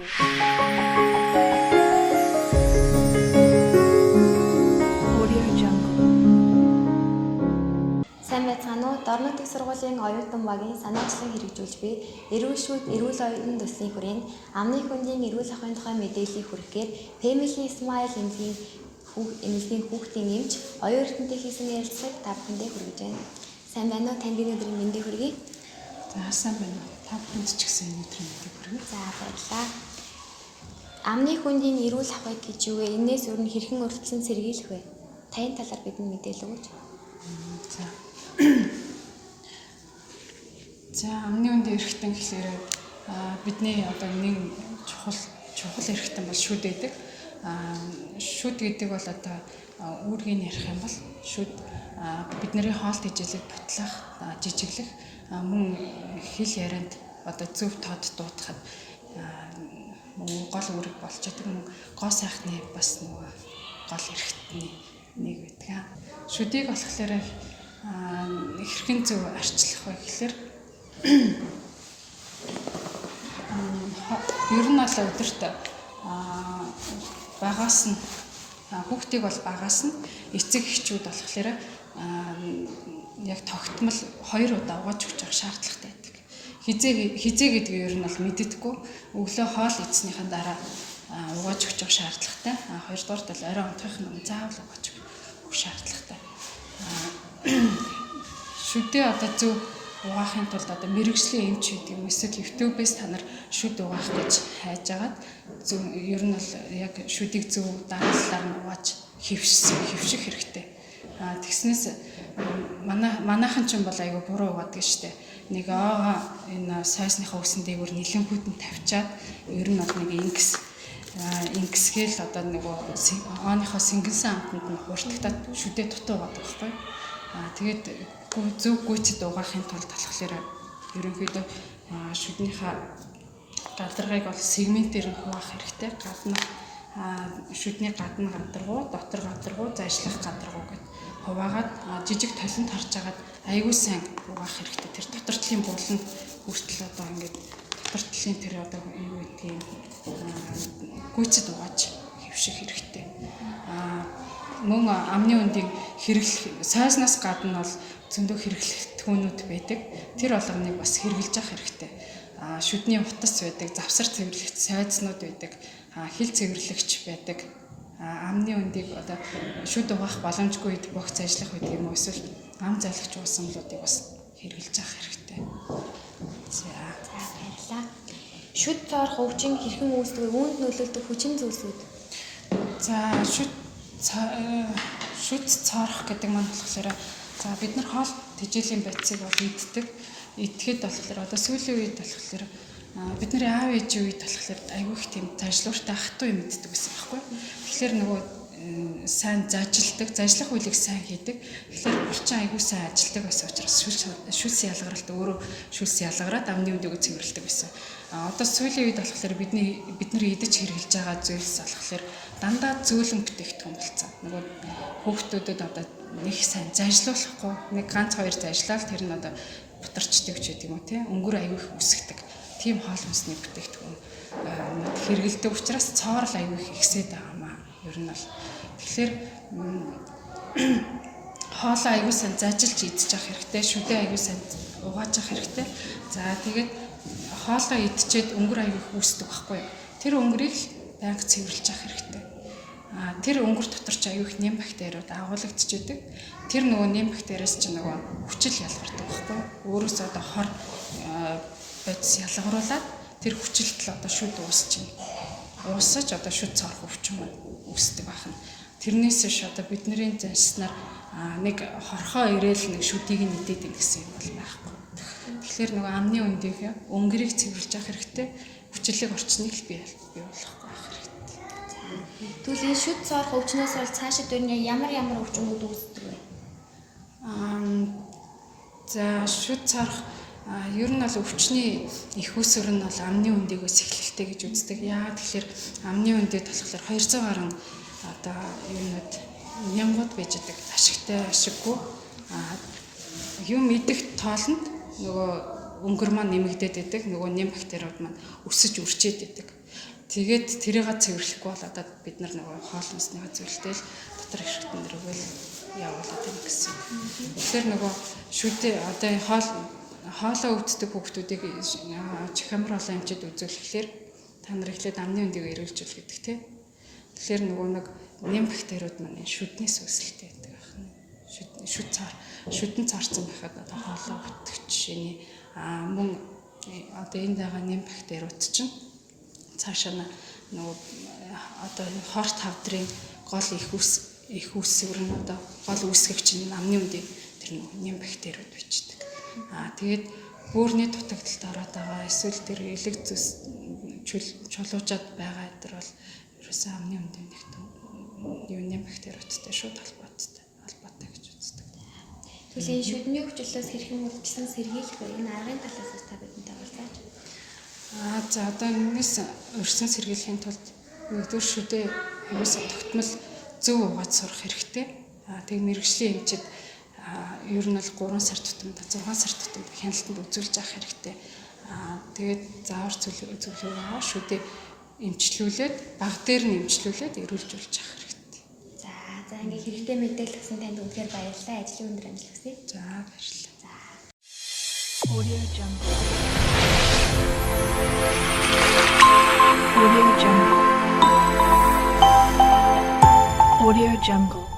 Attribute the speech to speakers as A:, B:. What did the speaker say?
A: Сайн байцгаана уу? Дорнод их сургуулийн оюутан багийн санаачлан хэрэгжүүлж буй эрүүл шүүд эрүүл оюутан төслийн хүрээнд амны хүндийн эрүүл ахуйн тухай мэдээллийг хүргэхээр Family Smile эмнэлгийн хүүхдийн эмч оюутантай хийсэн ярилцлагыг та бүхэндээ хүргэж байна. Сайн байна уу? Танд өнөөдрийн мэндийг хүргэе.
B: За сайн байна уу? Та бүхэнд ч гэсэн өнөөдрийн мэндийг хүргэе.
A: За баярлалаа. Амны хүндийн эрүүл ахуйг гэж юу вэ? Энээс өөр нь хэрхэн урьдчилан сэргийлэх вэ? Таны талаар бидэнд мэдээлэл өгөөч.
B: За амны хүндийн эрхтэн гэхээр бидний одоо нэг чухал эрхтэн бол шүд гэдэг. Шүд гэдэг бол одоо үүргийг ярих юм бол шүд бидний хоолт ижилэг бутлах, жижиглэх, мөн хэл ярианд одоо зөв тод дуудахад гол үүрэг болж байгаа. Мөн гоо сайхны бас нөгөө гол эрхтний нэг байдаг. Шүдийг болохоор хэрхэн зөв арчлах вэ гэхээр ер нь бол өдөрт багаас нь хүүхдийг бол багаас нь эцэг эхчүүд болохоор яг тогтмол 2 удаа угааж өгч явах шаардлагатай байдаг. Хизээ гэдгийг ер нь бол мэддэггүй. Өглөө хоол идснийхэн дараа угааж өгч явах шаардлагатай. Хоёрдугаарт бол орой унтахын өмнө заавал угааж өгөх шаардлагатай. Шүдээ одоо зөв угаахын тулд одоо мэрэгжлийн эмч гэдэг юм эсвэл YouTube-ээс та нар шүд угаах гэж хайж агаад зөв ер нь бол яг шүдийг зөв дараалалаар нь угааж хөвших хэрэгтэй. Тэгснээс манайхан ч юм бол айгүй буруу угаадаг штэ. Нэг энэ сойсныхаа үсэн дээгүүр нэлэнгүүд нь тавьчаад ер нь бол нэг ингэсгээл одоо нөгөө ооныхоо сингэнсэн амтанд нь хууртагтаад шүдээ дутуу угаадаг байхгүй. Тэгээд зөв гүйцэд угаахын тулд болохоор ерөнхийдөө шүднийхээ гадаргыг бол сегментээр нь хуваах хэрэгтэй. Шүдний гадна гадаргуу, дотор гадаргуу, зайшлах гадаргуу гэд хуваагаад жижиг толинд харж агаад аягүй сайн угаах хэрэгтэй. Тэр дотор талын булан хүртэл одоо ингээд дотор талын тэр одоо юу гэдгийг гүйцэд угааж хөвших хэрэгтэй. Мөн амны үндийг хэрэглэх сойснаас гадна бол зөндөө хэрэглэх түүнүүд байдаг. Тэр болгоныг бас хэрэгжилж явах хэрэгтэй. Шүдний утас байдаг, завсар цэвэрлэгч сойзнууд байдаг, хил цэвэрлэгч байдаг. Амны үндийг одоо шүд угаах боломжгүй үед богц ажиллах байдаг юм уу эсвэл ам залгч уусамлуудыг бас хэрэгжилж явах хэрэгтэй. За
A: баярлалаа. Шүд цоорох өвчин хэрхэн үүсдэг вэ? Үүнд нөлөөлдөг хүчин зүйлсүүд.
B: За шүд цоорох гэдэг маань болохоор за бид нар хоол тэжээлийн байцыг бол иддэг. Идэхэд болохоор одоо сүүлийн үед болохоор бидний аав ээжийн үед болохоор айгүй их тийм зажлууртай хатуу юм иддэг гэсэн байхгүй. Тэгэхээр нөгөө сайн зажлах үйлийг сайн хийдэг. Тэгэхээр булчин айгүй сайн ажилдаг байсан учраас шүлс ялгаралт өөрөө шүлс ялгараад амны үндийгөө цэвэрлдэг байсан. Одоо сүүлийн үед болохоор бид нар идэж хэрэгжилж байгаа зүйлс болохоор дандаа зөөлөн бүтээгдэхүүн болсон. Нөгөө хүүхдүүдэд одоо нэг сайн зажлуулахгүй нэг ганц хоёр зажлал тэр нь одоо бутарчдаг ч гэдэг юм уу тий өнгөр аягүй их үсгдэг. Тийм хоол хүнсний бүтээгдэхүүн хэрэгэлдэг учраас цоорол аягүй их ихсээд байгаа маа. Ер нь бол тэгэхээр хоолоо аягүй сайн зажилж идчих хэрэгтэй. Шүдээ аягүй сайн угааж явах хэрэгтэй. За тэгээд хоолоо идчихэд өнгөр аягүй их үсдэг байхгүй юу? Тэр өнгөрийг байнга цэвэрлж явах хэрэгтэй. Тэр өнгөр дотор ч аюу их нэм бактериуд агуулгдчихэдэг. Тэр нөгөө нэм бактериас ч нөгөө хүчил ялгардаг байхгүй юу? Өөрөөсөө одоо хор бодис ялгаруулад тэр хүчилтэл одоо шүд уусаж одоо шүд цоорох өвчин маань үүсдэг байна. Тэрнээс ш одоо бидний занснаар нэг хорхоо ирээл нэг шүдийг нь идээд ийн гэсэн юм бол байхгүй. Тэгэхээр нөгөө амны үндийг өнгөрийг цэвэрлж явах хэрэгтэй. Хүчлэг орчныг л бий болгох хэрэгтэй.
A: Тэгвэл энэ шүд цоорох өвчнөөс бол цаашид өөр ямар өвчнүүд үүсдэг вэ?
B: За шүд цоорох ер нь бол өвчний их үүсвэр нь бол амны үндийгөөс эхлэлтэй гэж үздэг. Яагаад тэгэхээр амны үндэд болохоор 200 гаруй одоо юмнууд нянгууд байж байгаа. Ашигтай ашиггүй юм идэх тоолонд нөгөө өнгөр маань нэмэгдээд байдаг. Нөгөө нэм бактериуд маань өсөж үрчээд байдаг. Тэгээд тэрийг цэвэрлэхгүй бол одоо бид нар нөгөө хоол хүнсний зүйлтэй л дотор иршигтэн дэргэл явуулаад байна гэсэн. Тэгэхээр нөгөө шүдээ одоо хоолоо өвддөг хүүхдүүдийг чихамар болон эмчэд үзүүлэхлээр та нар эхлээд амны үндийг эргэлжүүл гэдэг тийм. Тэгэхээр нөгөө нэг нэм бактериуд маань шүднээс үүсэлтэй байдаг байна. Шүдэн цаарцсан байхад одоо хоолоо өвдөх жишээний мөн одоо энд байгаа нэм бактериуд чинь цаашаа нөгөө одоо хорт хавдрын гол их үүсвэр нь одоо гол үүсгэгч нь амны үндийг тэр нөгөө нэм бактериуд бичдэг. Тэгээд бөөрийн дутагдалд ороод байгаа эсвэл тэр элэг зүс чулуужаад байгаа эдэр бол ерөөсөө амны үндийн нэм бактериудтай шууд холбоотой гэж үздэг.
A: Тэгвэл энэ шүдний өвчлөөс хэрхэн үүдчсэн сэргийлэх вэ? Энэ аргын талаас та бидэнтэй уулзаач.
B: За одоо энэс өрсөн сэргийлэхийн тулд нэгдүгээр шүдээ ерөөсөө тогтмол зөв угаад сурах хэрэгтэй. Тэг мэргэжлийн эмчид ер нь бол 3 сар тутамд 6 сар тутамд хяналтанд үзүүлж авах хэрэгтэй. Тэгээд заавар зөвлөгөө шүдээ эмчлүүлээд баг дээр нь эмчлүүлээд эрүүлжүүлж авах хэрэгтэй.
A: За ингээ хэрэгтэй мэдээлэл өгсөн танд үнэхээр баярлалаа. Ажлын өндөр амжилт хүсье.
B: За баярлалаа.
C: Audio Jungle. Audio Jungle.